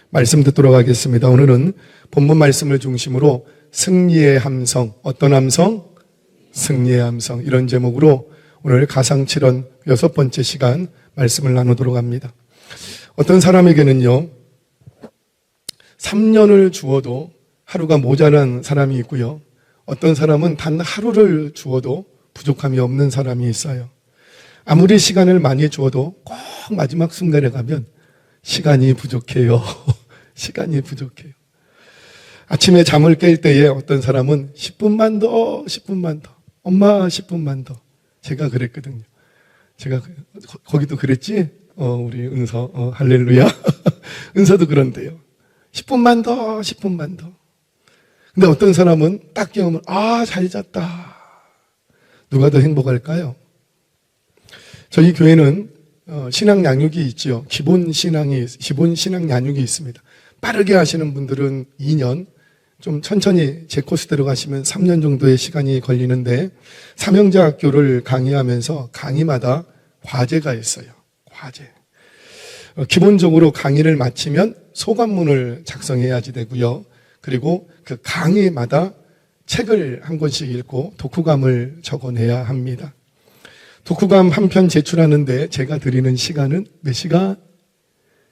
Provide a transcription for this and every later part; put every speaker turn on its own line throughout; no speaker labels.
말씀 듣도록 하겠습니다. 오늘은 본문 말씀을 중심으로 승리의 함성, 어떤 함성? 승리의 함성, 이런 제목으로 오늘 가상칠언 6번째 시간 말씀을 나누도록 합니다. 어떤 사람에게는요 3년을 주어도 하루가 모자란 사람이 있고요, 어떤 사람은 단 하루를 주어도 부족함이 없는 사람이 있어요. 아무리 시간을 많이 주어도 꼭 마지막 순간에 가면 시간이 부족해요. 시간이 부족해요. 아침에 잠을 깰 때에 어떤 사람은 10분만 더, 10분만 더. 엄마 10분만 더. 제가 그랬거든요. 제가 거기도 그랬지? 우리 은서, 할렐루야. 은서도 그런데요. 10분만 더, 10분만 더. 근데 어떤 사람은 딱 깨우면 잘 잤다. 누가 더 행복할까요? 저희 교회는 신앙 양육이 있죠. 기본 신앙 양육이 있습니다. 빠르게 하시는 분들은 2년, 좀 천천히 제 코스대로 가시면 3년 정도의 시간이 걸리는데, 삼형제 학교를 강의하면서 강의마다 과제가 있어요. 과제. 기본적으로 강의를 마치면 소감문을 작성해야지 되고요. 그리고 그 강의마다 책을 한 권씩 읽고 독후감을 적어내야 합니다. 독후감 한 편 제출하는데 제가 드리는 시간은 몇 시간?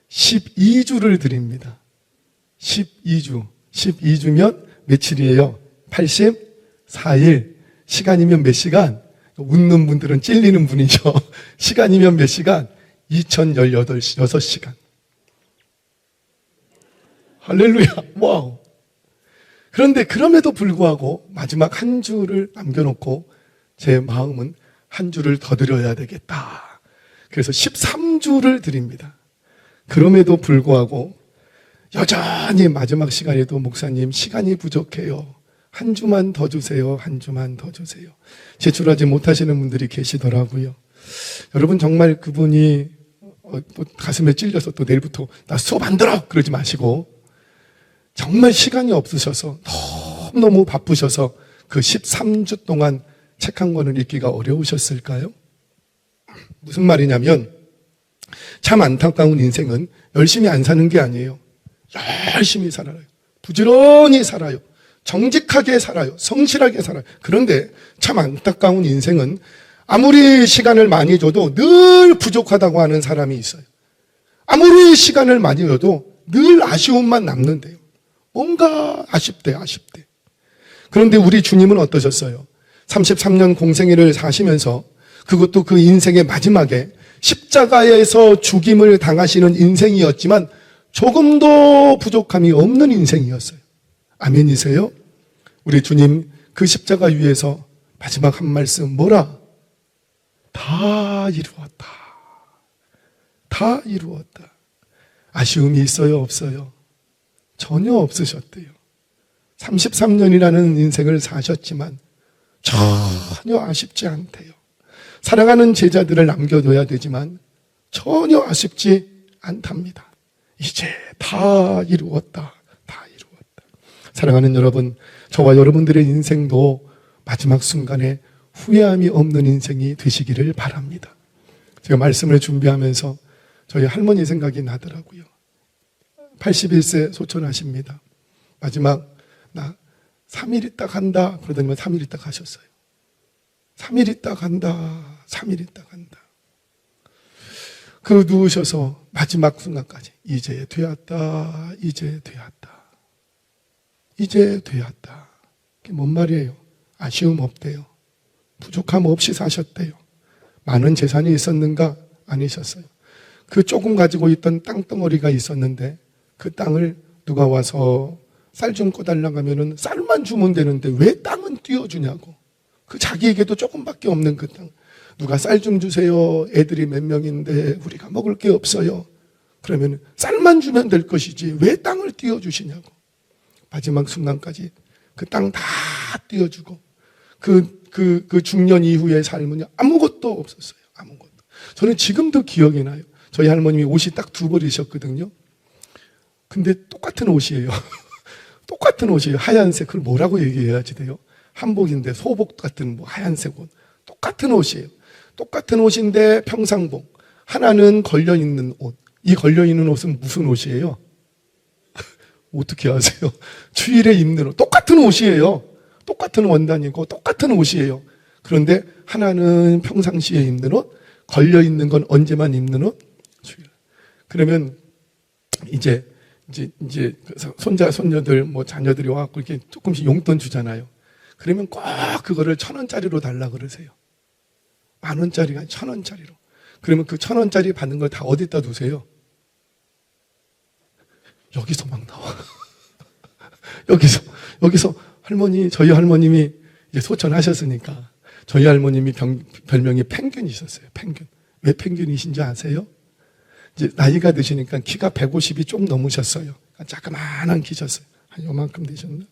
12주를 드립니다. 12주. 12주면 며칠이에요? 84일. 시간이면 몇 시간? 웃는 분들은 찔리는 분이죠. 시간이면 몇 시간? 2016시간. 할렐루야. 와우. 그런데 그럼에도 불구하고 마지막 한 주를 남겨놓고 제 마음은 한 주를 더 드려야 되겠다. 그래서 13주를 드립니다. 그럼에도 불구하고 여전히 마지막 시간에도 목사님 시간이 부족해요. 한 주만 더 주세요. 한 주만 더 주세요. 제출하지 못하시는 분들이 계시더라고요. 여러분 정말 그분이 또 가슴에 찔려서 또 내일부터 나 수업 안 들어 그러지 마시고, 정말 시간이 없으셔서 너무 바쁘셔서 그 13주 동안 책 한 권을 읽기가 어려우셨을까요? 무슨 말이냐면 참 안타까운 인생은 열심히 안 사는 게 아니에요. 열심히 살아요. 부지런히 살아요. 정직하게 살아요. 성실하게 살아요. 그런데 참 안타까운 인생은 아무리 시간을 많이 줘도 늘 부족하다고 하는 사람이 있어요. 아무리 시간을 많이 줘도 늘 아쉬움만 남는데요. 뭔가 아쉽대. 그런데 우리 주님은 어떠셨어요? 33년 공생애를 사시면서, 그것도 그 인생의 마지막에 십자가에서 죽임을 당하시는 인생이었지만 조금도 부족함이 없는 인생이었어요. 아멘이세요? 우리 주님 그 십자가 위에서 마지막 한 말씀 뭐라? 다 이루었다. 다 이루었다. 아쉬움이 있어요? 없어요? 전혀 없으셨대요. 33년이라는 인생을 사셨지만 전혀 아쉽지 않대요. 사랑하는 제자들을 남겨둬야 되지만 전혀 아쉽지 않답니다. 이제 다 이루었다. 다 이루었다. 사랑하는 여러분, 저와 여러분들의 인생도 마지막 순간에 후회함이 없는 인생이 되시기를 바랍니다. 제가 말씀을 준비하면서 저희 할머니 생각이 나더라고요. 81세 소천하십니다. 마지막 나 3일 있다 간다 그러더니 3일 있다 가셨어요. 3일 있다 간다. 3일 있다 간다. 그 누우셔서 마지막 순간까지 이제 되었다. 이제 되었다. 이제 되었다. 그게 뭔 말이에요? 아쉬움 없대요. 부족함 없이 사셨대요. 많은 재산이 있었는가? 아니셨어요. 그 조금 가지고 있던 땅덩어리가 있었는데 그 땅을 누가 와서 쌀 좀 꺼달라고 하면은 쌀만 주면 되는데 왜 땅은 띄워주냐고. 그 자기에게도 조금밖에 없는 그 땅. 누가 쌀 좀 주세요. 애들이 몇 명인데 우리가 먹을 게 없어요. 그러면 쌀만 주면 될 것이지 왜 땅을 띄워주시냐고. 마지막 순간까지 그 땅 다 띄워주고 그 중년 이후의 삶은 아무것도 없었어요. 아무것도. 저는 지금도 기억이 나요. 저희 할머님이 옷이 딱 2벌이셨거든요. 근데 똑같은 옷이에요. 똑같은 옷이에요. 하얀색. 그걸 뭐라고 얘기해야지 돼요? 한복인데 소복 같은 하얀색 옷. 똑같은 옷이에요. 똑같은 옷인데 평상복. 하나는 걸려있는 옷. 이 걸려있는 옷은 무슨 옷이에요? 어떻게 아세요? 주일에 입는 옷, 똑같은 옷이에요. 똑같은 원단이고 똑같은 옷이에요. 그런데 하나는 평상시에 입는 옷, 걸려있는 건 언제만 입는 옷? 주일. 그러면 이제 손자, 손녀들, 뭐 자녀들이 와갖고 이렇게 조금씩 용돈 주잖아요. 그러면 꼭 그거를 1,000원짜리로 달라 그러세요. 10,000원짜리가 1,000원짜리로. 그러면 그 1,000원짜리 받는 걸 다 어디다 두세요? 여기서 막 나와. 여기서 저희 할머님이 이제 소천하셨으니까 저희 할머님이 별명이 펭귄이셨어요. 펭귄. 왜 펭귄이신지 아세요? 이제 나이가 드시니까 키가 150이 좀 넘으셨어요. 자그마한 키셨어요. 한 요만큼 되셨나?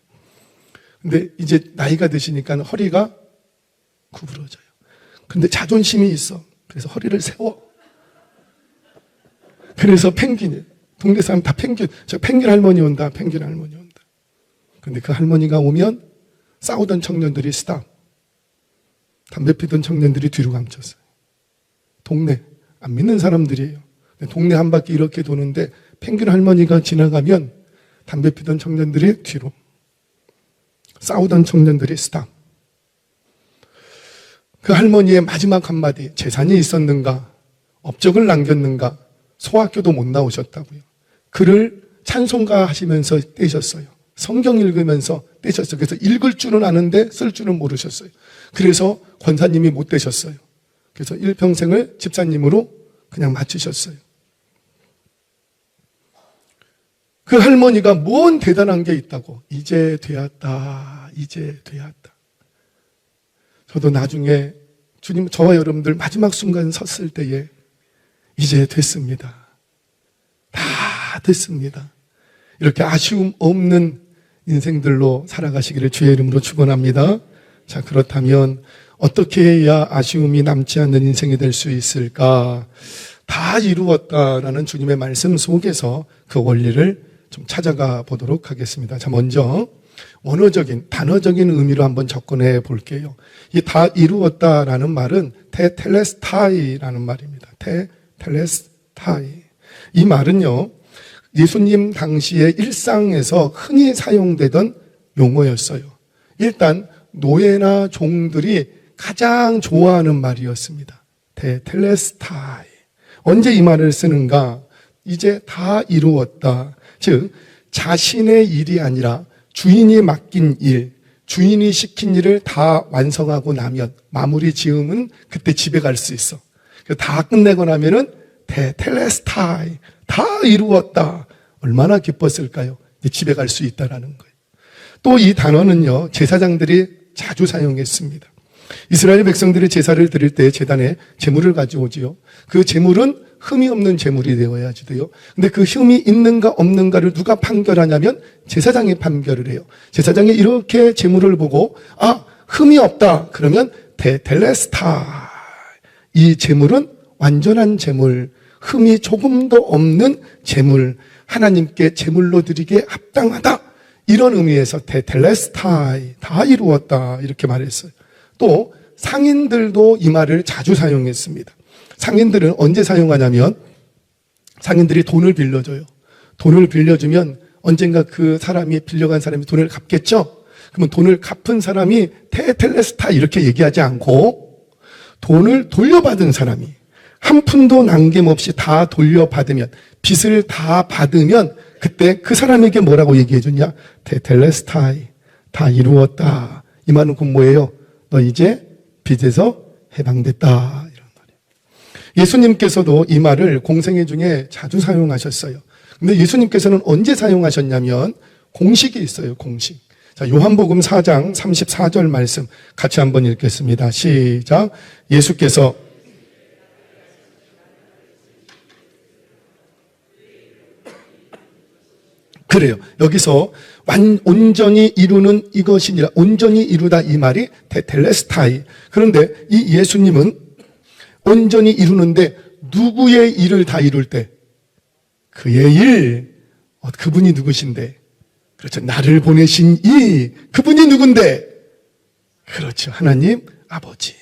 근데 이제 나이가 드시니까 허리가 구부러져요. 근데 자존심이 있어. 그래서 허리를 세워. 그래서 펭귄이에요. 동네 사람 다 펭귄. 저 펭귄 할머니 온다. 펭귄 할머니 온다. 근데 그 할머니가 오면 싸우던 청년들이 스탑. 담배 피던 청년들이 뒤로 감췄어요. 동네 안 믿는 사람들이에요. 동네 한 바퀴 이렇게 도는데 펭귄 할머니가 지나가면 담배 피던 청년들이 뒤로, 싸우던 청년들이 스탑. 그 할머니의 마지막 한마디, 재산이 있었는가, 업적을 남겼는가, 소학교도 못 나오셨다고요. 글을 찬송가 하시면서 떼셨어요. 성경 읽으면서 떼셨어요. 그래서 읽을 줄은 아는데 쓸 줄은 모르셨어요. 그래서 권사님이 못 되셨어요. 그래서 일평생을 집사님으로 그냥 마치셨어요. 그 할머니가 뭔 대단한 게 있다고. 이제 되었다. 이제 되었다. 저도 나중에 주님, 저와 여러분들 마지막 순간 섰을 때에 이제 됐습니다. 다 됐습니다. 이렇게 아쉬움 없는 인생들로 살아가시기를 주의 이름으로 축원합니다. 자, 그렇다면 어떻게 해야 아쉬움이 남지 않는 인생이 될 수 있을까? 다 이루었다라는 주님의 말씀 속에서 그 원리를 좀 찾아가 보도록 하겠습니다. 자, 먼저 원어적인, 단어적인 의미로 한번 접근해 볼게요. 이 다 이루었다라는 말은 테텔레스타이라는 말입니다. 테텔레스타이. 이 말은요, 예수님 당시의 일상에서 흔히 사용되던 용어였어요. 일단 노예나 종들이 가장 좋아하는 말이었습니다. 테텔레스타이. 언제 이 말을 쓰는가? 이제 다 이루었다. 즉 자신의 일이 아니라 주인이 맡긴 일, 주인이 시킨 일을 다 완성하고 나면, 마무리 지으면 그때 집에 갈 수 있어. 다 끝내고 나면은 테텔레스타이, 다 이루었다. 얼마나 기뻤을까요? 이제 집에 갈 수 있다라는 거예요. 또 이 단어는요, 제사장들이 자주 사용했습니다. 이스라엘 백성들이 제사를 드릴 때 제단에 제물을 가져오지요. 그 제물은 흠이 없는 제물이 되어야지 돼요. 근데 그 흠이 있는가 없는가를 누가 판결하냐면 제사장이 판결을 해요. 제사장이 이렇게 제물을 보고 흠이 없다. 그러면 테텔레스타. 이 제물은 완전한 제물, 흠이 조금도 없는 제물, 하나님께 제물로 드리기에 합당하다. 이런 의미에서 테텔레스타이, 다 이루었다. 이렇게 말했어요. 또 상인들도 이 말을 자주 사용했습니다. 상인들은 언제 사용하냐면 상인들이 돈을 빌려줘요. 돈을 빌려주면 언젠가 그 사람이, 빌려간 사람이 돈을 갚겠죠? 그러면 돈을 갚은 사람이 테텔레스타 이렇게 얘기하지 않고 돈을 돌려받은 사람이 한 푼도 남김없이 다 돌려받으면, 빚을 다 받으면 그때 그 사람에게 뭐라고 얘기해 주냐? 테텔레스타이, 다 이루었다. 이 말은 곧 뭐예요? 너 이제 빚에서 해방됐다. 이런 말이에요. 예수님께서도 이 말을 공생애 중에 자주 사용하셨어요. 근데 예수님께서는 언제 사용하셨냐면 공식이 있어요. 공식. 자, 요한복음 4장 34절 말씀 같이 한번 읽겠습니다. 시작. 예수께서 그래요. 여기서 온전히 이루는 이것이니라. 온전히 이루다 이 말이 테텔레스타이. 그런데 이 예수님은 온전히 이루는데 누구의 일을 다 이룰 때? 그의 일. 그분이 누구신데? 그렇죠. 나를 보내신 그분이 누군데? 그렇죠. 하나님 아버지.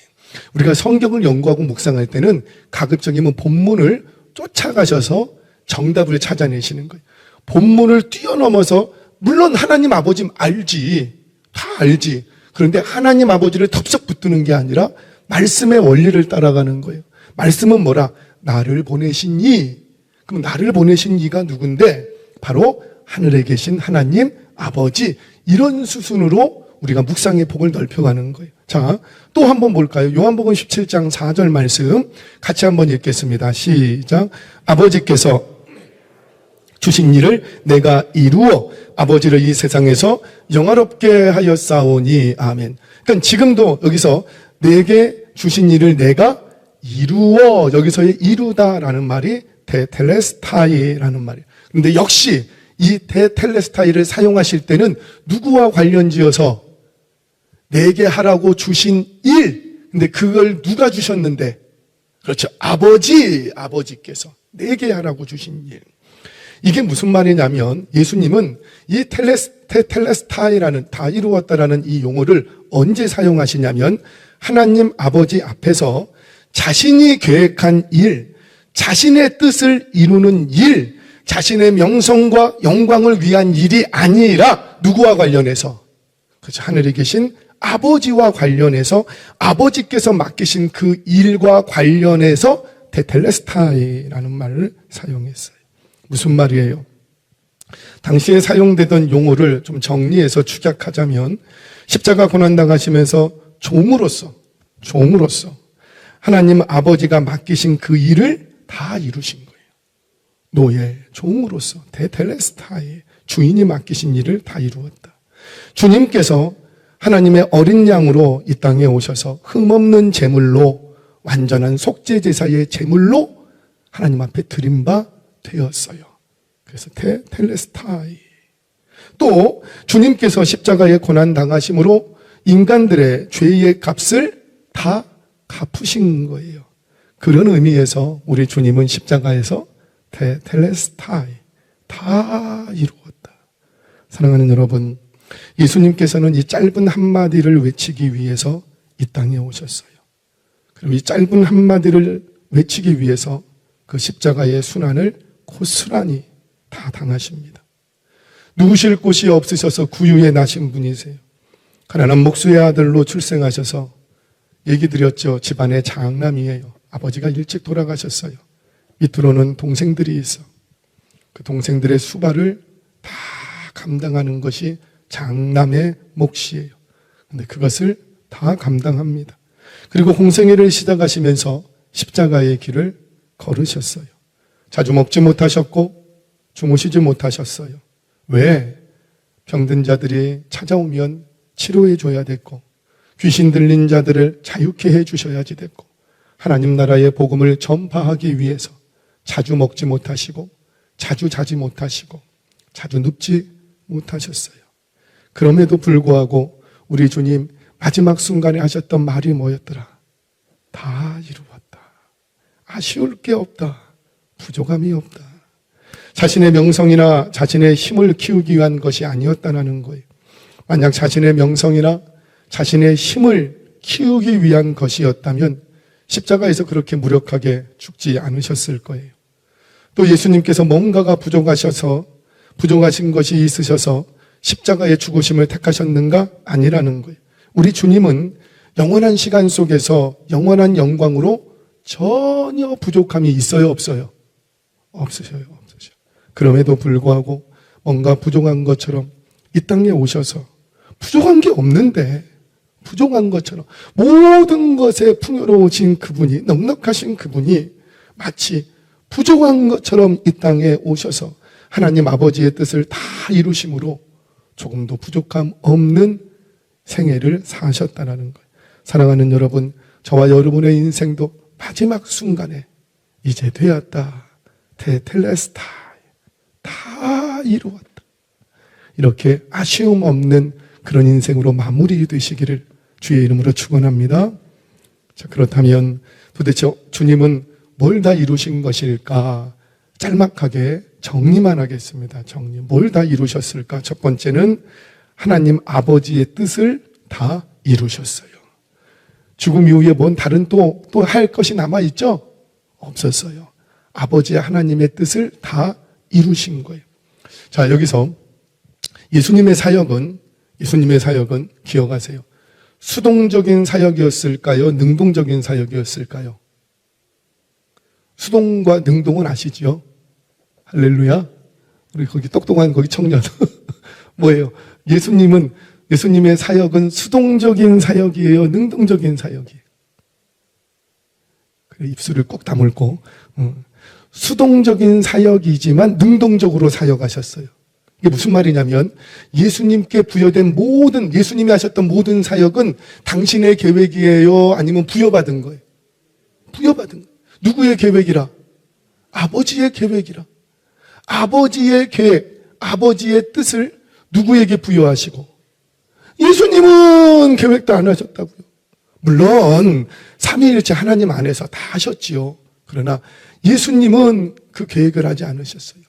우리가 성경을 연구하고 묵상할 때는 가급적이면 본문을 쫓아가셔서 정답을 찾아내시는 거예요. 본문을 뛰어넘어서 물론 하나님 아버지 알지. 다 알지. 그런데 하나님 아버지를 덥석 붙드는 게 아니라 말씀의 원리를 따라가는 거예요. 말씀은 뭐라? 나를 보내신 이. 그럼 나를 보내신 이가 누군데? 바로 하늘에 계신 하나님 아버지. 이런 수순으로 우리가 묵상의 폭을 넓혀가는 거예요. 자, 또 한번 볼까요? 요한복음 17장 4절 말씀 같이 한번 읽겠습니다. 시작. 아버지께서 주신 일을 내가 이루어 아버지를 이 세상에서 영화롭게 하였사오니. 아멘. 그러니까 지금도 여기서 내게 주신 일을 내가 이루어, 여기서의 이루다라는 말이 테텔레스타이라는 말이에요. 그런데 역시 이 테텔레스타이를 사용하실 때는 누구와 관련지어서 내게 하라고 주신 일. 근데 그걸 누가 주셨는데? 그렇죠. 아버지께서 내게 하라고 주신 일. 이게 무슨 말이냐면 예수님은 이 텔레스타이라는, 다 이루었다라는 이 용어를 언제 사용하시냐면 하나님 아버지 앞에서 자신이 계획한 일, 자신의 뜻을 이루는 일, 자신의 명성과 영광을 위한 일이 아니라 누구와 관련해서? 그렇죠. 하늘에 계신 아버지와 관련해서 아버지께서 맡기신 그 일과 관련해서 테텔레스타이라는 말을 사용했어요. 무슨 말이에요? 당시에 사용되던 용어를 좀 정리해서 축약하자면 십자가 고난당하시면서 종으로서 하나님 아버지가 맡기신 그 일을 다 이루신 거예요. 노예, 종으로서 테텔레스타이, 주인이 맡기신 일을 다 이루었다. 주님께서 하나님의 어린 양으로 이 땅에 오셔서 흠없는 제물로, 완전한 속죄제사의 제물로 하나님 앞에 드린 바 되었어요. 그래서 텔레스타이. 또 주님께서 십자가에 고난 당하심으로 인간들의 죄의 값을 다 갚으신 거예요. 그런 의미에서 우리 주님은 십자가에서 텔레스타이, 다 이루었다. 사랑하는 여러분, 예수님께서는 이 짧은 한마디를 외치기 위해서 이 땅에 오셨어요. 그리고 이 짧은 한마디를 외치기 위해서 그 십자가의 순환을 고스란히 다 당하십니다. 누구실 곳이 없으셔서 구유에 나신 분이세요. 가난한 목수의 아들로 출생하셔서 얘기 드렸죠. 집안의 장남이에요. 아버지가 일찍 돌아가셨어요. 밑으로는 동생들이 있어. 그 동생들의 수발을 다 감당하는 것이 장남의 몫이에요. 근데 그것을 다 감당합니다. 그리고 홍생애를 시작하시면서 십자가의 길을 걸으셨어요. 자주 먹지 못하셨고 주무시지 못하셨어요. 왜? 병든 자들이 찾아오면 치료해 줘야 됐고, 귀신 들린 자들을 자유케 해 주셔야지 됐고, 하나님 나라의 복음을 전파하기 위해서 자주 먹지 못하시고, 자주 자지 못하시고, 자주 눕지 못하셨어요. 그럼에도 불구하고 우리 주님 마지막 순간에 하셨던 말이 뭐였더라? 다 이루었다. 아쉬울 게 없다. 부족함이 없다. 자신의 명성이나 자신의 힘을 키우기 위한 것이 아니었다는 거예요. 만약 자신의 명성이나 자신의 힘을 키우기 위한 것이었다면 십자가에서 그렇게 무력하게 죽지 않으셨을 거예요. 또 예수님께서 뭔가가 부족하신 것이 있으셔서 십자가의 죽으심을 택하셨는가? 아니라는 거예요. 우리 주님은 영원한 시간 속에서 영원한 영광으로 전혀 부족함이 있어요, 없어요? 없으셔요. 그럼에도 불구하고 뭔가 부족한 것처럼 이 땅에 오셔서 부족한 게 없는데 부족한 것처럼 모든 것에 풍요로우신 그분이, 넉넉하신 그분이 마치 부족한 것처럼 이 땅에 오셔서 하나님 아버지의 뜻을 다 이루심으로 조금도 부족함 없는 생애를 사셨다는 거예요. 사랑하는 여러분, 저와 여러분의 인생도 마지막 순간에 이제 되었다. 테텔레스타이, 다 이루었다. 이렇게 아쉬움 없는 그런 인생으로 마무리 되시기를 주의 이름으로 축원합니다. 자, 그렇다면 도대체 주님은 뭘 다 이루신 것일까? 짤막하게 정리만 하겠습니다. 정리. 뭘 다 이루셨을까? 첫 번째는 하나님 아버지의 뜻을 다 이루셨어요. 죽음 이후에 뭔 다른 또 할 것이 남아있죠? 없었어요. 아버지 하나님의 뜻을 다 이루신 거예요. 자, 여기서 예수님의 사역은 기억하세요. 수동적인 사역이었을까요? 능동적인 사역이었을까요? 수동과 능동은 아시죠? 할렐루야. 우리 거기 똑똑한 거기 청년. 뭐예요? 예수님의 사역은 수동적인 사역이에요? 능동적인 사역이에요? 그래, 입술을 꼭 다물고. 수동적인 사역이지만 능동적으로 사역하셨어요. 이게 무슨 말이냐면 예수님께 부여된 예수님이 하셨던 모든 사역은 당신의 계획이에요? 아니면 부여받은 거예요? 부여받은 거예요. 누구의 계획이라? 아버지의 계획이라. 아버지의 계획, 아버지의 뜻을 누구에게 부여하시고 예수님은 계획도 안 하셨다고요. 물론 삼위일체 하나님 안에서 다 하셨지요. 그러나 예수님은 그 계획을 하지 않으셨어요.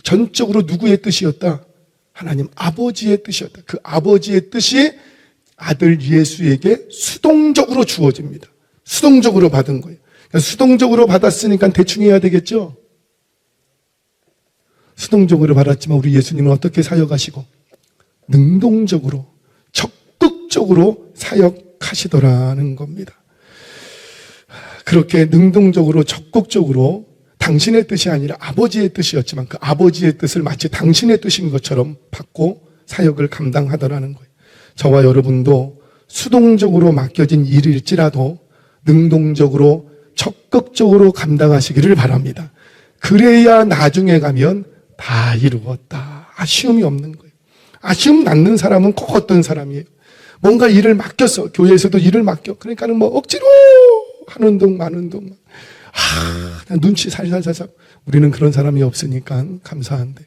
전적으로 누구의 뜻이었다? 하나님 아버지의 뜻이었다. 그 아버지의 뜻이 아들 예수에게 수동적으로 주어집니다. 수동적으로 받은 거예요. 그러니까 수동적으로 받았으니까 대충 해야 되겠죠? 수동적으로 받았지만 우리 예수님은 어떻게 사역하시고? 능동적으로, 적극적으로 사역하시더라는 겁니다. 그렇게 능동적으로, 적극적으로 당신의 뜻이 아니라 아버지의 뜻이었지만 그 아버지의 뜻을 마치 당신의 뜻인 것처럼 받고 사역을 감당하더라는 거예요. 저와 여러분도 수동적으로 맡겨진 일일지라도 능동적으로, 적극적으로 감당하시기를 바랍니다. 그래야 나중에 가면 다 이루었다. 아쉬움이 없는 거예요. 아쉬움 낳는 사람은 꼭 어떤 사람이에요? 뭔가 일을 맡겼어. 교회에서도 일을 맡겨. 그러니까는 뭐 억지로 하는 동 마는 동. 눈치 살살살살. 우리는 그런 사람이 없으니까 감사한데.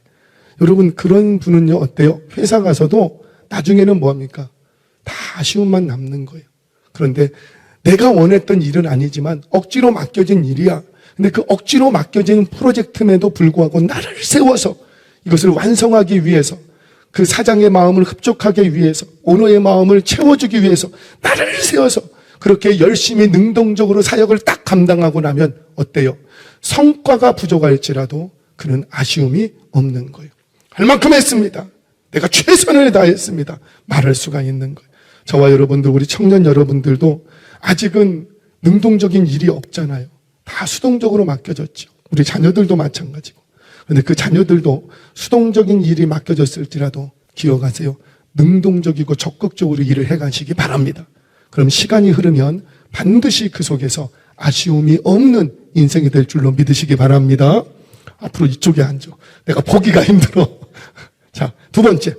여러분 그런 분은요 어때요? 회사 가서도 나중에는 뭐합니까? 다 아쉬움만 남는 거예요. 그런데 내가 원했던 일은 아니지만 억지로 맡겨진 일이야. 근데 그 억지로 맡겨진 프로젝트에도 불구하고 나를 세워서 이것을 완성하기 위해서 그 사장의 마음을 흡족하기 위해서 오너의 마음을 채워주기 위해서 나를 세워서 그렇게 열심히 능동적으로 사역을 딱 감당하고 나면 어때요? 성과가 부족할지라도 그는 아쉬움이 없는 거예요. 할 만큼 했습니다. 내가 최선을 다했습니다. 말할 수가 있는 거예요. 저와 여러분들, 우리 청년 여러분들도 아직은 능동적인 일이 없잖아요. 다 수동적으로 맡겨졌죠. 우리 자녀들도 마찬가지고. 그런데 그 자녀들도 수동적인 일이 맡겨졌을지라도 기억하세요. 능동적이고 적극적으로 일을 해가시기 바랍니다. 그럼 시간이 흐르면 반드시 그 속에서 아쉬움이 없는 인생이 될 줄로 믿으시기 바랍니다. 앞으로 이쪽에 앉아. 내가 보기가 힘들어. 자, 두 번째.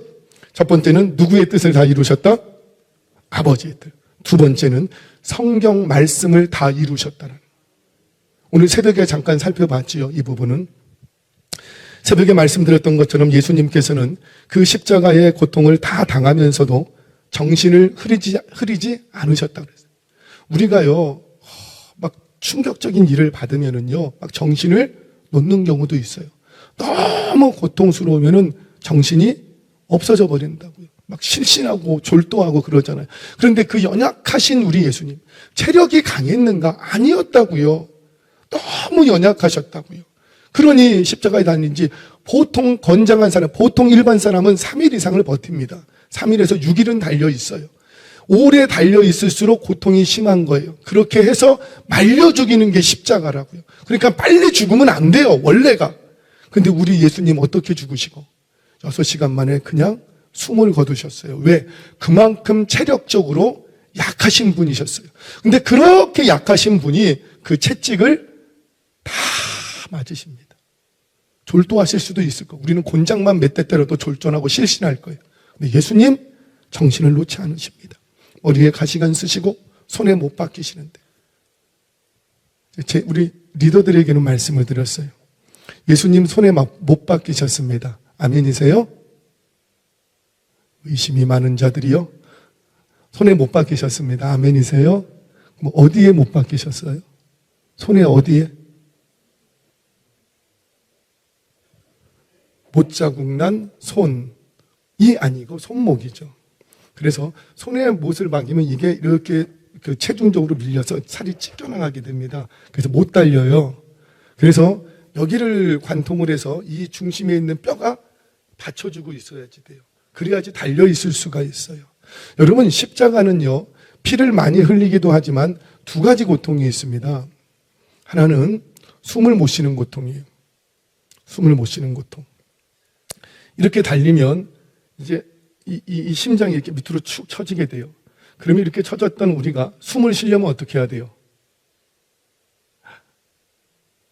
첫 번째는 누구의 뜻을 다 이루셨다? 아버지의 뜻. 두 번째는 성경 말씀을 다 이루셨다는. 오늘 새벽에 잠깐 살펴봤지요. 이 부분은. 새벽에 말씀드렸던 것처럼 예수님께서는 그 십자가의 고통을 다 당하면서도 정신을 흐리지 않으셨다고 그랬어요. 우리가요, 막 충격적인 일을 받으면은요, 막 정신을 놓는 경우도 있어요. 너무 고통스러우면은 정신이 없어져 버린다고요. 막 실신하고 졸도하고 그러잖아요. 그런데 그 연약하신 우리 예수님, 체력이 강했는가? 아니었다고요. 너무 연약하셨다고요. 그러니 십자가에 달린지 보통 건장한 사람, 보통 일반 사람은 3일 이상을 버팁니다. 3일에서 6일은 달려 있어요. 오래 달려 있을수록 고통이 심한 거예요. 그렇게 해서 말려 죽이는 게 십자가라고요. 그러니까 빨리 죽으면 안 돼요, 원래가. 근데 우리 예수님 어떻게 죽으시고 6시간 만에 그냥 숨을 거두셨어요. 왜? 그만큼 체력적으로 약하신 분이셨어요. 근데 그렇게 약하신 분이 그 채찍을 다 맞으십니다. 졸도하실 수도 있을 거예요. 우리는 곤장만 몇 대 때려도 졸전하고 실신할 거예요. 근데 예수님 정신을 놓지 않으십니다. 머리에 가시관 쓰시고 손에 못 박히시는데, 우리 리더들에게는 말씀을 드렸어요. 예수님 손에 못 박히셨습니다. 아멘이세요? 의심이 많은 자들이요, 손에 못 박히셨습니다. 아멘이세요? 뭐 어디에 못 박히셨어요? 손에 어디에? 못자국 난 손이 아니고 손목이죠. 그래서 손에 못을 박이면 이게 이렇게 그 체중적으로 밀려서 살이 찢겨나가게 됩니다. 그래서 못 달려요. 그래서 여기를 관통을 해서 이 중심에 있는 뼈가 받쳐주고 있어야지 돼요. 그래야지 달려있을 수가 있어요. 여러분, 십자가는요, 피를 많이 흘리기도 하지만 두 가지 고통이 있습니다. 하나는 숨을 못 쉬는 고통이에요. 숨을 못 쉬는 고통. 이렇게 달리면 이제 이 심장이 이렇게 밑으로 축 처지게 돼요. 그러면 이렇게 처졌던 우리가 숨을 쉬려면 어떻게 해야 돼요?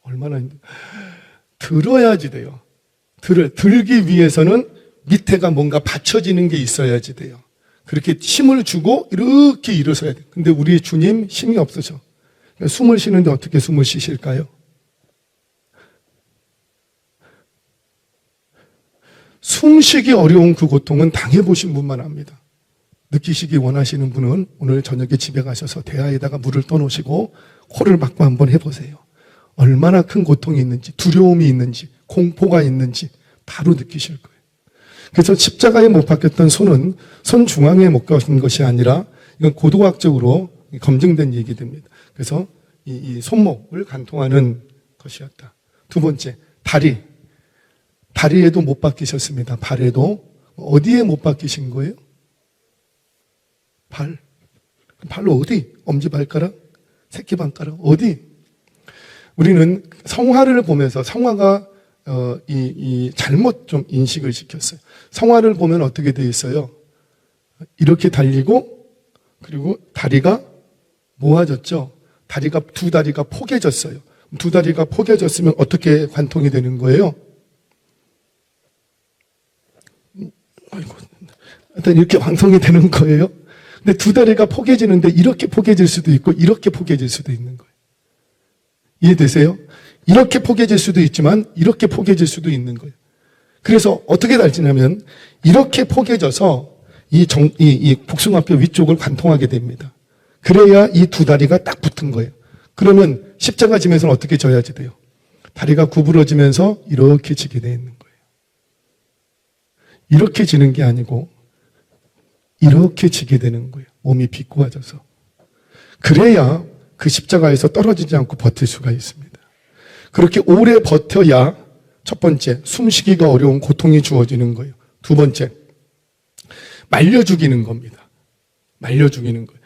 얼마나 들어야지 돼요. 들기 위해서는 밑에가 뭔가 받쳐지는 게 있어야지 돼요. 그렇게 힘을 주고 이렇게 일어서야 돼요. 근데 우리 주님 힘이 없으셔. 숨을 쉬는데 어떻게 숨을 쉬실까요? 숨쉬기 어려운 그 고통은 당해보신 분만 압니다. 느끼시기 원하시는 분은 오늘 저녁에 집에 가셔서 대야에다가 물을 떠놓으시고 코를 막고 한번 해보세요. 얼마나 큰 고통이 있는지, 두려움이 있는지, 공포가 있는지 바로 느끼실 거예요. 그래서 십자가에 못 박혔던 손은 손 중앙에 못 박힌 것이 아니라 이건 고도학적으로 검증된 얘기됩니다. 그래서 이 손목을 관통하는 것이었다. 두 번째, 다리에도 못 박히셨습니다. 발에도. 어디에 못 박히신 거예요? 발로 어디? 엄지발가락? 새끼발가락? 어디? 우리는 성화를 보면서 성화가 잘못 좀 인식을 시켰어요. 성화를 보면 어떻게 되어 있어요? 이렇게 달리고 그리고 다리가 모아졌죠. 두 다리가 포개졌어요. 두 다리가 포개졌으면 어떻게 관통이 되는 거예요? 아이고, 일단 이렇게 완성이 되는 거예요. 근데 두 다리가 포개지는데 이렇게 포개질 수도 있고 이렇게 포개질 수도 있는 거예요. 이해되세요? 이렇게 포개질 수도 있지만 이렇게 포개질 수도 있는 거예요. 그래서 어떻게 달지냐면 이렇게 포개져서 이 복숭아뼈 위쪽을 관통하게 됩니다. 그래야 이 두 다리가 딱 붙은 거예요. 그러면 십자가 지면서는 어떻게 져야지 돼요? 다리가 구부러지면서 이렇게 지게 되어 있는 거예요. 이렇게 지는 게 아니고 이렇게 지게 되는 거예요. 몸이 비꼬아져서. 그래야 그 십자가에서 떨어지지 않고 버틸 수가 있습니다. 그렇게 오래 버텨야 첫 번째, 숨쉬기가 어려운 고통이 주어지는 거예요. 두 번째, 말려 죽이는 겁니다. 말려 죽이는 거예요.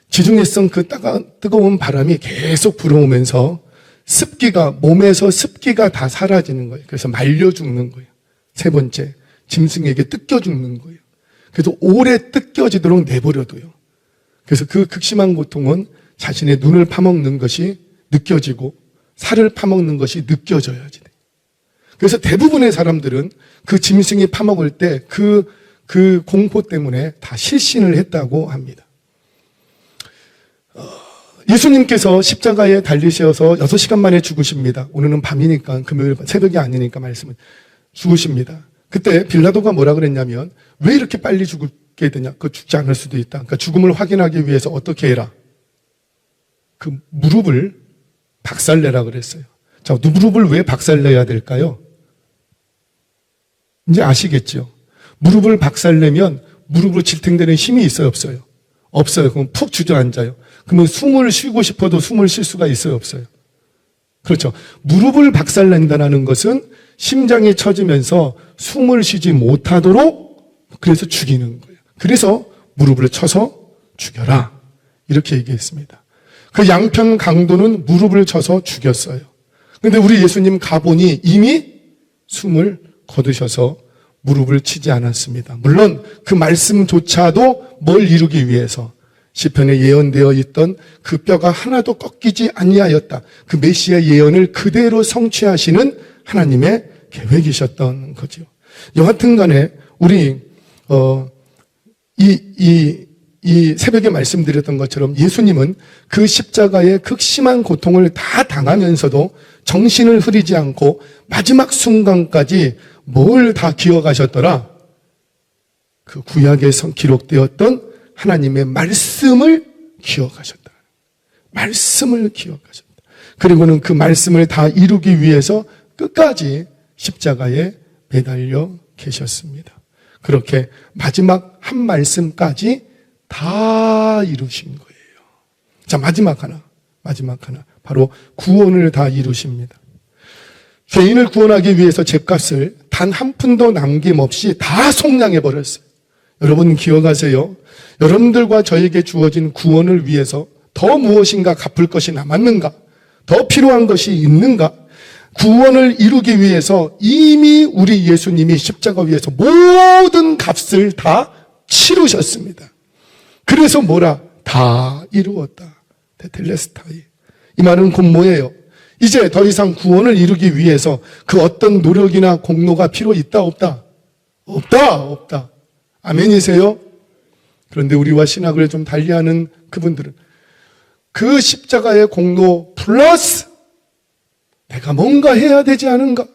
지중해성 그 뜨거운 바람이 계속 불어오면서 몸에서 습기가 다 사라지는 거예요. 그래서 말려 죽는 거예요. 세 번째, 짐승에게 뜯겨 죽는 거예요. 그래서 오래 뜯겨지도록 내버려둬요. 그래서 그 극심한 고통은 자신의 눈을 파먹는 것이 느껴지고 살을 파먹는 것이 느껴져야지 돼요. 그래서 대부분의 사람들은 그 짐승이 파먹을 때 그 공포 때문에 다 실신을 했다고 합니다. 예수님께서 십자가에 달리셔서 6시간 만에 죽으십니다. 오늘은 밤이니까 금요일 새벽이 아니니까 말씀을 죽으십니다. 그때 빌라도가 뭐라 그랬냐면 왜 이렇게 빨리 죽게 되냐? 그 죽지 않을 수도 있다. 그러니까 죽음을 확인하기 위해서 어떻게 해라? 그 무릎을 박살내라 그랬어요. 자, 무릎을 왜 박살내야 될까요? 이제 아시겠죠? 무릎을 박살내면 무릎으로 질탱되는 힘이 있어요, 없어요? 없어요. 그럼 푹 주저앉아요. 그러면 숨을 쉬고 싶어도 숨을 쉴 수가 있어요, 없어요? 그렇죠. 무릎을 박살낸다는 것은 심장이 처지면서 숨을 쉬지 못하도록 그래서 죽이는 거예요. 그래서 무릎을 쳐서 죽여라. 이렇게 얘기했습니다. 그 양편 강도는 무릎을 쳐서 죽였어요. 그런데 우리 예수님 가보니 이미 숨을 거두셔서 무릎을 치지 않았습니다. 물론 그 말씀조차도 뭘 이루기 위해서 시편에 예언되어 있던 그 뼈가 하나도 꺾이지 아니하였다. 그 메시아 예언을 그대로 성취하시는 하나님의 계획이셨던 거죠. 여하튼 간에 우리 이 새벽에 말씀드렸던 것처럼 예수님은 그 십자가의 극심한 고통을 다 당하면서도 정신을 흐리지 않고 마지막 순간까지 뭘 다 기억하셨더라? 그 구약에서 기록되었던 하나님의 말씀을 기억하셨다. 말씀을 기억하셨다. 그리고는 그 말씀을 다 이루기 위해서 끝까지 십자가에 매달려 계셨습니다. 그렇게 마지막 한 말씀까지 다 이루신 거예요. 자, 마지막 하나. 바로 구원을 다 이루십니다. 죄인을 구원하기 위해서 죗값을 단 한 푼도 남김없이 다 속량해버렸어요. 여러분 기억하세요. 여러분들과 저에게 주어진 구원을 위해서 더 무엇인가 갚을 것이 남았는가? 더 필요한 것이 있는가? 구원을 이루기 위해서 이미 우리 예수님이 십자가 위에서 모든 값을 다 치르셨습니다. 그래서 뭐라? 다 이루었다. 테텔레스타이. 이 말은 곧 뭐예요? 이제 더 이상 구원을 이루기 위해서 그 어떤 노력이나 공로가 필요 있다 없다? 없다. 아멘이세요? 그런데 우리와 신학을 좀 달리하는 그분들은 그 십자가의 공로 플러스 내가 뭔가 해야 되지 않은가?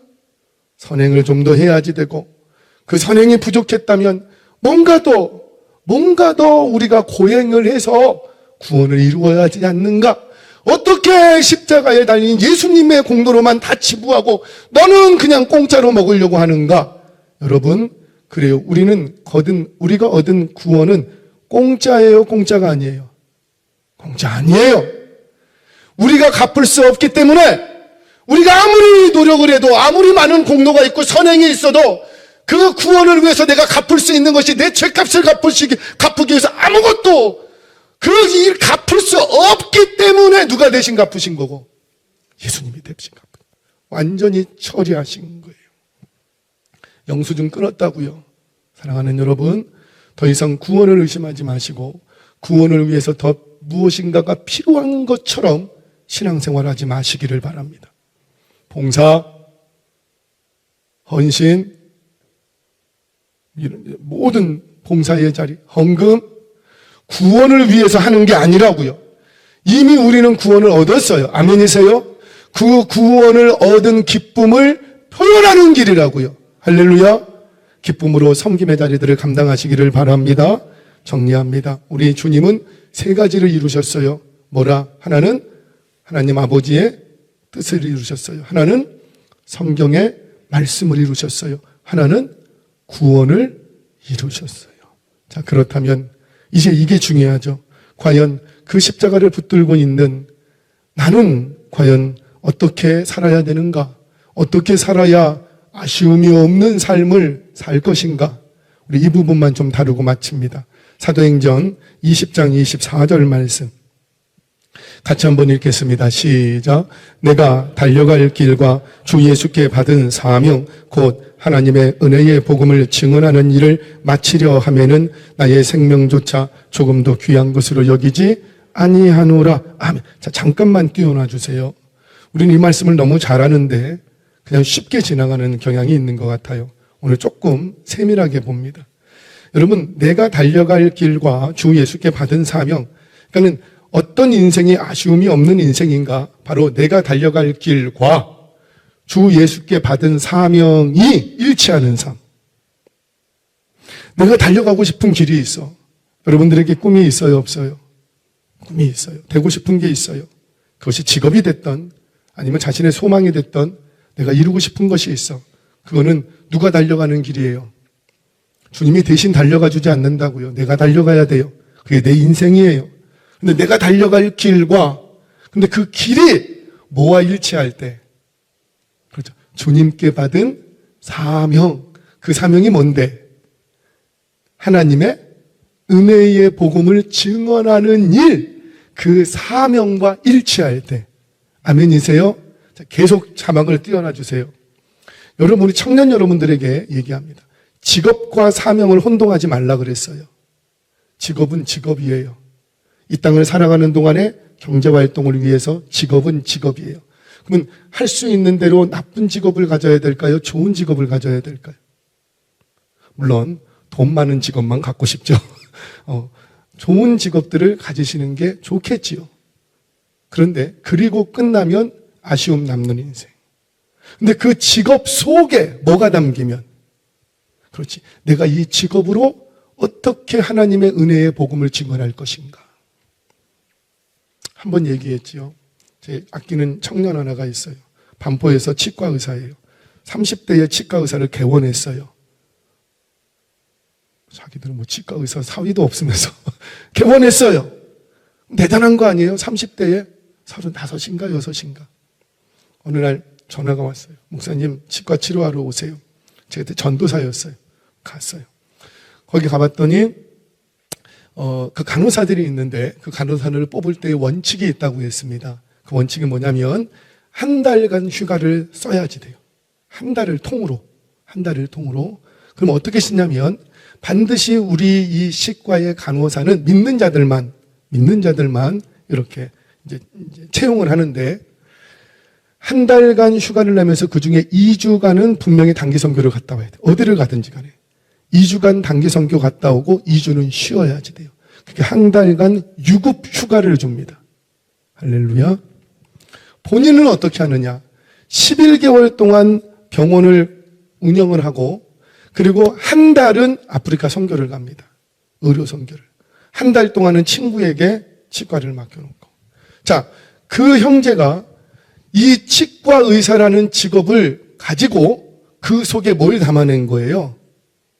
선행을 좀 더 해야지 되고, 그 선행이 부족했다면 뭔가 더 우리가 고행을 해서 구원을 이루어야 하지 않는가? 어떻게 십자가에 달린 예수님의 공로로만 다 치부하고 너는 그냥 공짜로 먹으려고 하는가? 여러분, 그래요. 우리가 얻은 구원은 공짜예요, 공짜가 아니에요? 공짜 아니에요. 우리가 갚을 수 없기 때문에 우리가 아무리 노력을 해도 아무리 많은 공로가 있고 선행이 있어도 그 구원을 위해서 내가 갚을 수 있는 것이 내 죄값을 갚기 위해서 아무것도 그 일 갚을 수 없기 때문에 누가 대신 갚으신 거고? 예수님이 대신 갚은 거예요. 완전히 처리하신 거예요. 영수증 끊었다고요. 사랑하는 여러분, 더 이상 구원을 의심하지 마시고 구원을 위해서 더 무엇인가가 필요한 것처럼 신앙생활하지 마시기를 바랍니다. 봉사, 헌신, 모든 봉사의 자리, 헌금, 구원을 위해서 하는 게 아니라고요. 이미 우리는 구원을 얻었어요. 아멘이세요? 그 구원을 얻은 기쁨을 표현하는 길이라고요. 할렐루야. 기쁨으로 섬김의 자리들을 감당하시기를 바랍니다. 정리합니다. 우리 주님은 세 가지를 이루셨어요. 뭐라? 하나는 하나님 아버지의 뜻을 이루셨어요. 하나는 성경의 말씀을 이루셨어요. 하나는 구원을 이루셨어요. 자, 그렇다면 이제 이게 중요하죠. 과연 그 십자가를 붙들고 있는 나는 과연 어떻게 살아야 되는가? 어떻게 살아야 아쉬움이 없는 삶을 살 것인가? 우리 이 부분만 좀 다루고 마칩니다. 사도행전 20장 24절 말씀 같이 한번 읽겠습니다. 시작. 내가 달려갈 길과 주 예수께 받은 사명 곧 하나님의 은혜의 복음을 증언하는 일을 마치려 하면은 나의 생명조차 조금도 귀한 것으로 여기지 아니하노라. 아멘. 자, 잠깐만 띄워놔 주세요. 우리는 이 말씀을 너무 잘하는데 그냥 쉽게 지나가는 경향이 있는 것 같아요. 오늘 조금 세밀하게 봅니다. 여러분, 내가 달려갈 길과 주 예수께 받은 사명, 그러니까는 어떤 인생이 아쉬움이 없는 인생인가? 바로 내가 달려갈 길과 주 예수께 받은 사명이 일치하는 삶. 내가 달려가고 싶은 길이 있어. 여러분들에게 꿈이 있어요, 없어요? 꿈이 있어요. 되고 싶은 게 있어요. 그것이 직업이 됐던 아니면 자신의 소망이 됐던 내가 이루고 싶은 것이 있어. 그거는 누가 달려가는 길이에요? 주님이 대신 달려가 주지 않는다고요. 내가 달려가야 돼요. 그게 내 인생이에요. 근데 내가 달려갈 길과 근데 그 길이 뭐와 일치할 때? 그렇죠. 주님께 받은 사명. 그 사명이 뭔데? 하나님의 은혜의 복음을 증언하는 일. 그 사명과 일치할 때. 아멘이세요? 자, 계속 자막을 띄워놔 주세요. 여러분, 우리 청년 여러분들에게 얘기합니다. 직업과 사명을 혼동하지 말라 그랬어요. 직업은 직업이에요. 이 땅을 살아가는 동안에 경제활동을 위해서 직업은 직업이에요. 그러면 할 수 있는 대로 나쁜 직업을 가져야 될까요? 좋은 직업을 가져야 될까요? 물론 돈 많은 직업만 갖고 싶죠. 좋은 직업들을 가지시는 게 좋겠지요. 그런데 그리고 끝나면 아쉬움 남는 인생. 근데 그 직업 속에 뭐가 담기면 그렇지. 내가 이 직업으로 어떻게 하나님의 은혜의 복음을 증언할 것인가. 한번 얘기했지요. 제 아끼는 청년 하나가 있어요. 반포에서 치과 의사예요. 30대에 치과 의사를 개원했어요. 자기들은 뭐 치과 의사 사위도 없으면서 개원했어요. 대단한 거 아니에요? 30대에 35인가 6인가. 어느 날 전화가 왔어요. 목사님 치과 치료하러 오세요. 제가 그때 전도사였어요. 갔어요. 거기 가봤더니 그 간호사들이 있는데 그 간호사를 뽑을 때 원칙이 있다고 했습니다. 그 원칙이 뭐냐면 한 달간 휴가를 써야지 돼요. 한 달을 통으로. 그럼 어떻게 쓰냐면 반드시 우리 이 치과의 간호사는 믿는 자들만 이렇게 이제 채용을 하는데 한 달간 휴가를 내면서 그 중에 2주간은 분명히 단기 선교를 갔다 와야 돼요. 어디를 가든지 간에. 2주간 단기 선교 갔다 오고 2주는 쉬어야지 돼요. 그게 한 달간 유급 휴가를 줍니다. 할렐루야. 본인은 어떻게 하느냐? 11개월 동안 병원을 운영을 하고 그리고 한 달은 아프리카 선교를 갑니다. 의료 선교를. 한 달 동안은 친구에게 치과를 맡겨놓고. 자, 그 형제가 이 치과 의사라는 직업을 가지고 그 속에 뭘 담아낸 거예요?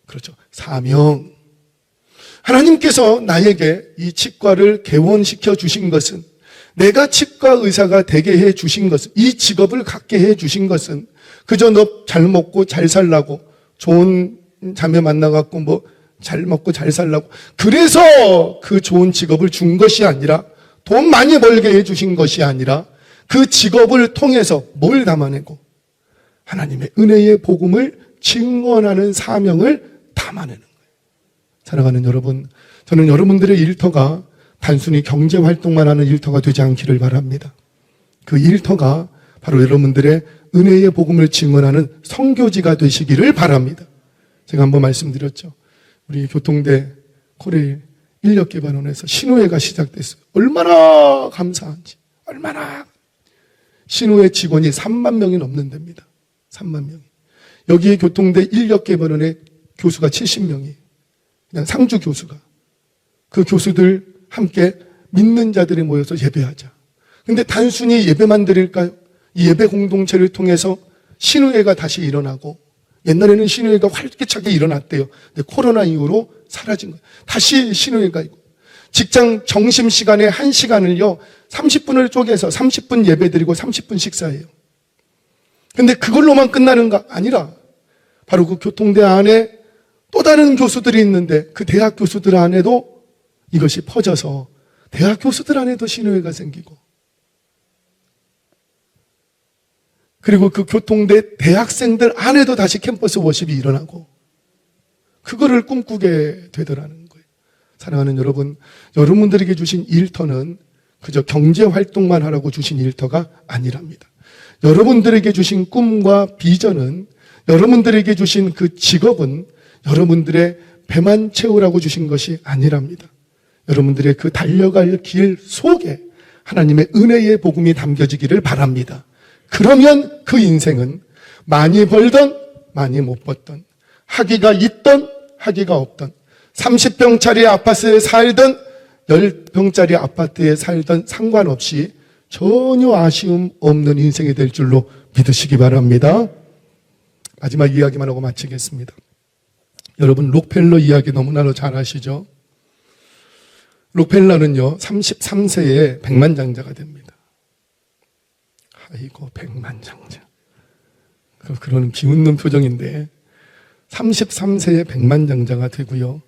그렇죠. 사명. 하나님께서 나에게 이 치과를 개원시켜 주신 것은, 내가 치과 의사가 되게 해 주신 것은, 이 직업을 갖게 해 주신 것은 그저 너 잘 먹고 잘 살라고, 좋은 자매 만나갖고 뭐 잘 먹고 잘 살라고, 그래서 그 좋은 직업을 준 것이 아니라, 돈 많이 벌게 해 주신 것이 아니라 그 직업을 통해서 뭘 담아내고 하나님의 은혜의 복음을 증언하는 사명을 담아내는 거예요. 사랑하는 여러분, 저는 여러분들의 일터가 단순히 경제 활동만 하는 일터가 되지 않기를 바랍니다. 그 일터가 바로 여러분들의 은혜의 복음을 증언하는 선교지가 되시기를 바랍니다. 제가 한번 말씀드렸죠. 우리 교통대 코레일 인력개발원에서 신호회가 시작됐어요. 얼마나 감사한지. 얼마나. 신호회 직원이 3만 명이 넘는 데입니다. 3만 명이. 여기에 교통대 인력개발원의 교수가 70명이. 그냥 상주 교수가. 그 교수들 함께 믿는 자들이 모여서 예배하자. 근데 단순히 예배만 드릴까요? 이 예배 공동체를 통해서 신우회가 다시 일어나고, 옛날에는 신우회가 활기차게 일어났대요. 근데 코로나 이후로 사라진 거예요. 다시 신우회가 있고, 직장 점심시간에 1시간을요 30분을 쪼개서 30분 예배 드리고 30분 식사해요. 근데 그걸로만 끝나는가? 아니라 바로 그 교통대 안에 또 다른 교수들이 있는데 그 대학 교수들 안에도 이것이 퍼져서 대학 교수들 안에도 신우회가 생기고, 그리고 그 교통대 대학생들 안에도 다시 캠퍼스 워십이 일어나고, 그거를 꿈꾸게 되더라는 거예요. 사랑하는 여러분, 여러분들에게 주신 일터는 그저 경제 활동만 하라고 주신 일터가 아니랍니다. 여러분들에게 주신 꿈과 비전은, 여러분들에게 주신 그 직업은 여러분들의 배만 채우라고 주신 것이 아니랍니다. 여러분들의 그 달려갈 길 속에 하나님의 은혜의 복음이 담겨지기를 바랍니다. 그러면 그 인생은 많이 벌던 많이 못 벌던, 학위가 있던 학위가 없던, 30평짜리 아파트에 살던 10평짜리 아파트에 살던 상관없이 전혀 아쉬움 없는 인생이 될 줄로 믿으시기 바랍니다. 마지막 이야기만 하고 마치겠습니다. 여러분, 록펠러 이야기 너무나도 잘 아시죠? 록펠러는요 33세에 백만장자가 됩니다. 아이고, 백만장자. 그런 비웃는 표정인데 33세에 백만장자가 되고요,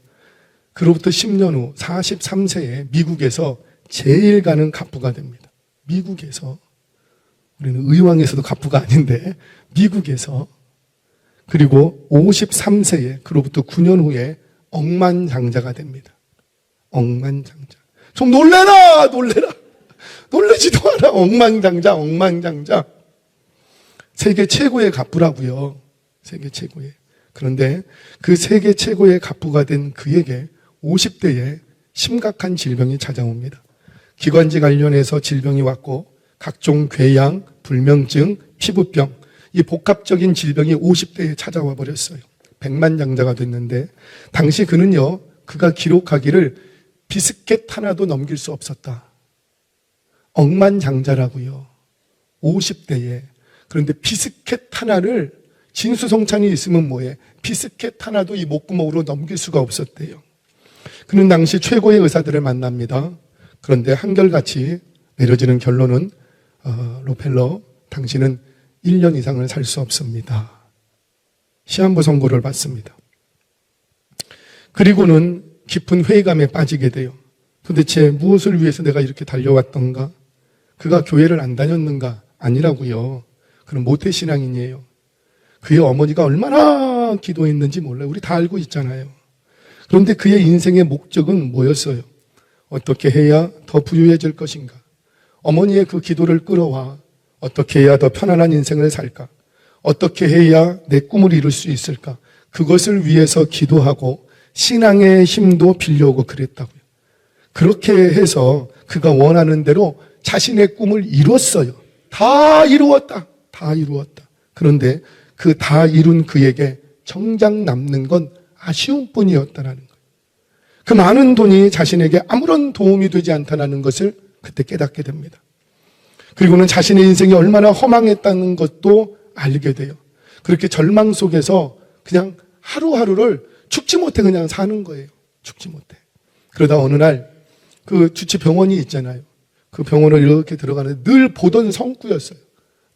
그로부터 10년 후 43세에 미국에서 제일 가는 갑부가 됩니다. 미국에서, 우리는 의왕에서도 갑부가 아닌데 미국에서. 그리고 53세에 그로부터 9년 후에 억만장자가 됩니다. 억만장자. 좀 놀래라. 놀라지도 않아. 억만장자. 세계 최고의 갑부라고요. 세계 최고의. 그런데 그 세계 최고의 갑부가 된 그에게 50대에 심각한 질병이 찾아옵니다. 기관지 관련해서 질병이 왔고, 각종 궤양, 불면증, 피부병, 이 복합적인 질병이 50대에 찾아와 버렸어요. 백만장자가 됐는데, 당시 그는요, 그가 기록하기를 비스켓 하나도 넘길 수 없었다. 억만장자라고요. 50대에. 그런데 비스켓 하나를, 진수성찬이 있으면 뭐해? 비스켓 하나도 이 목구멍으로 넘길 수가 없었대요. 그는 당시 최고의 의사들을 만납니다. 그런데 한결같이 내려지는 결론은, 록펠러, 당신은 1년 이상을 살 수 없습니다. 시한부 선고를 받습니다. 그리고는 깊은 회의감에 빠지게 돼요. 도대체 무엇을 위해서 내가 이렇게 달려왔던가? 그가 교회를 안 다녔는가? 아니라고요. 그는 모태신앙인이에요. 그의 어머니가 얼마나 기도했는지 몰라요. 우리 다 알고 있잖아요. 그런데 그의 인생의 목적은 뭐였어요? 어떻게 해야 더 부유해질 것인가? 어머니의 그 기도를 끌어와 어떻게 해야 더 편안한 인생을 살까? 어떻게 해야 내 꿈을 이룰 수 있을까? 그것을 위해서 기도하고 신앙의 힘도 빌려오고 그랬다고요. 그렇게 해서 그가 원하는 대로 자신의 꿈을 이뤘어요. 다 이루었다. 다 이루었다. 그런데 그 다 이룬 그에게 정작 남는 건 아쉬움뿐이었다라는 거예요. 그 많은 돈이 자신에게 아무런 도움이 되지 않다는 것을 그때 깨닫게 됩니다. 그리고는 자신의 인생이 얼마나 허망했다는 것도 알게 돼요. 그렇게 절망 속에서 그냥 하루하루를 죽지 못해 그냥 사는 거예요. 죽지 못해. 그러다 어느 날 그 주치 병원이 있잖아요. 그 병원을 이렇게 들어가는데 늘 보던 성구였어요.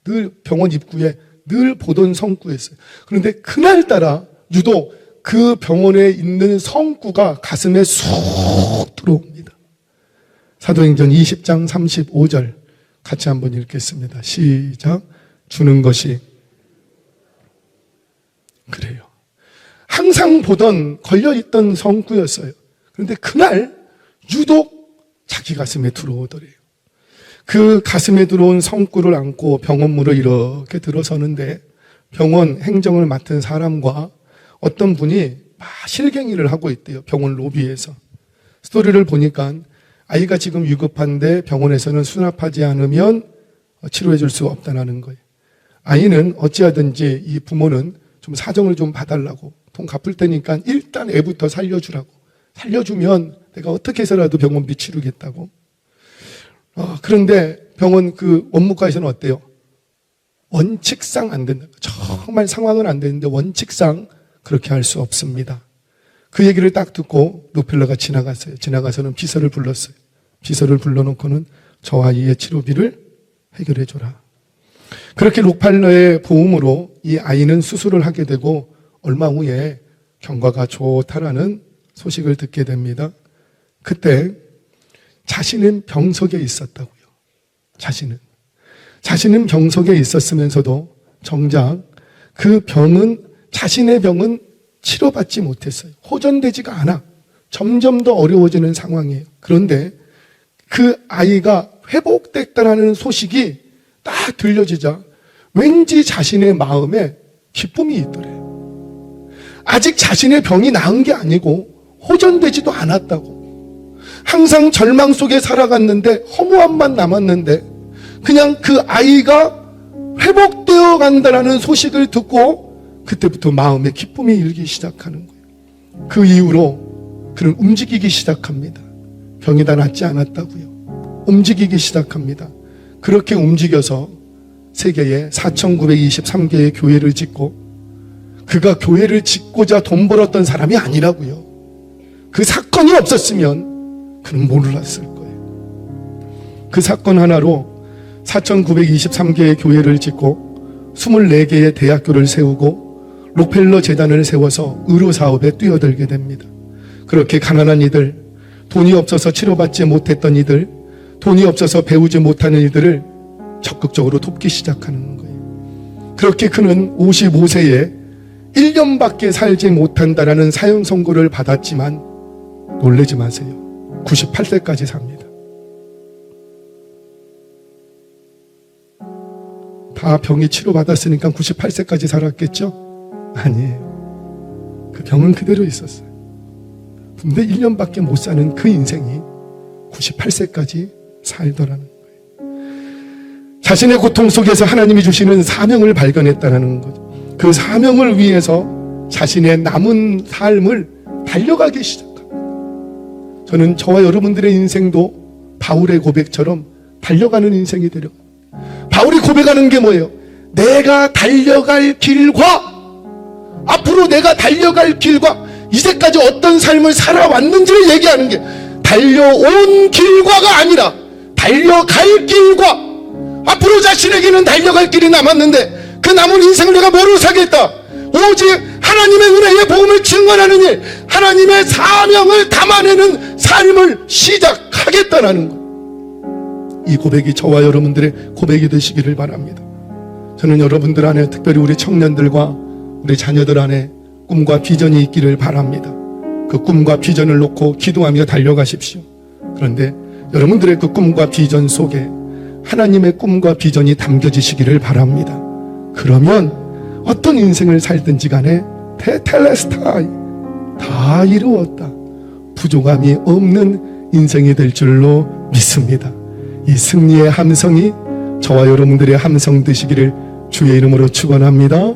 늘 병원 입구에 늘 보던 성구였어요. 그런데 그날따라 유독 그 병원에 있는 성구가 가슴에 쑥 들어옵니다. 사도행전 20장 35절 같이 한번 읽겠습니다. 시작. 주는 것이 그래요. 항상 보던 걸려있던 성구였어요. 그런데 그날 유독 자기 가슴에 들어오더래요. 그 가슴에 들어온 성구를 안고 병원문을 이렇게 들어서는데 병원 행정을 맡은 사람과 어떤 분이 막 실갱이를 하고 있대요. 병원 로비에서. 스토리를 보니까 아이가 지금 위급한데 병원에서는 수납하지 않으면 치료해 줄 수 없다는 거예요. 아이는 어찌하든지 이 부모는 좀 사정을 좀 봐달라고, 돈 갚을 테니까 일단 애부터 살려주라고, 살려주면 내가 어떻게 해서라도 병원비 치르겠다고. 그런데 병원 그 원무과에서는 어때요? 원칙상 안 된다. 정말 상황은 안 되는데 원칙상 그렇게 할 수 없습니다. 그 얘기를 딱 듣고 로펠러가 지나갔어요. 지나가서는 비서를 불렀어요. 비서를 불러놓고는 저 아이의 치료비를 해결해 줘라. 그렇게 록펠러의 도움으로 이 아이는 수술을 하게 되고 얼마 후에 경과가 좋다라는 소식을 듣게 됩니다. 그때 자신은 병석에 있었다고요. 자신은 병석에 있었으면서도 정작 그 병은, 자신의 병은 치료받지 못했어요. 호전되지가 않아. 점점 더 어려워지는 상황이에요. 그런데 그 아이가 회복됐다는 소식이 딱 들려지자 왠지 자신의 마음에 기쁨이 있더래요. 아직 자신의 병이 나은 게 아니고 호전되지도 않았다고. 항상 절망 속에 살아갔는데 허무함만 남았는데 그냥 그 아이가 회복되어 간다는 소식을 듣고 그때부터 마음에 기쁨이 일기 시작하는 거예요. 그 이후로 그는 움직이기 시작합니다. 병이 다 낫지 않았다고요. 움직이기 시작합니다. 그렇게 움직여서 세계에 4,923개의 교회를 짓고, 그가 교회를 짓고자 돈 벌었던 사람이 아니라고요. 그 사건이 없었으면 그는 몰랐을 거예요. 그 사건 하나로 4,923개의 교회를 짓고 24개의 대학교를 세우고 록펠러 재단을 세워서 의료사업에 뛰어들게 됩니다. 그렇게 가난한 이들, 돈이 없어서 치료받지 못했던 이들, 돈이 없어서 배우지 못하는 이들을 적극적으로 돕기 시작하는 거예요. 그렇게 그는 55세에 1년밖에 살지 못한다라는 사형 선고를 받았지만 놀라지 마세요. 98세까지 삽니다. 다 병이 치료받았으니까 98세까지 살았겠죠? 아니에요. 그 병은 그대로 있었어요. 근데 1년밖에 못 사는 그 인생이 98세까지 살더라는 거예요. 자신의 고통 속에서 하나님이 주시는 사명을 발견했다는 거죠. 그 사명을 위해서 자신의 남은 삶을 달려가기 시작합니다. 저는 저와 여러분들의 인생도 바울의 고백처럼 달려가는 인생이 되려고. 바울이 고백하는 게 뭐예요? 내가 달려갈 길과, 앞으로 내가 달려갈 길과, 이제까지 어떤 삶을 살아왔는지를 얘기하는 게, 달려온 길과가 아니라 달려갈 길과, 앞으로 자신에게는 달려갈 길이 남았는데 그 남은 인생을 내가 뭐로 살겠다? 오직 하나님의 은혜의 복음을 증언하는 일, 하나님의 사명을 담아내는 삶을 시작하겠다라는 것. 이 고백이 저와 여러분들의 고백이 되시기를 바랍니다. 저는 여러분들 안에, 특별히 우리 청년들과 우리 자녀들 안에 꿈과 비전이 있기를 바랍니다. 그 꿈과 비전을 놓고 기도하며 달려가십시오. 그런데 여러분들의 그 꿈과 비전 속에 하나님의 꿈과 비전이 담겨지시기를 바랍니다. 그러면 어떤 인생을 살든지 간에 테텔레스타이, 다 이루었다, 부족함이 없는 인생이 될 줄로 믿습니다. 이 승리의 함성이 저와 여러분들의 함성 되시기를 주의 이름으로 축원합니다.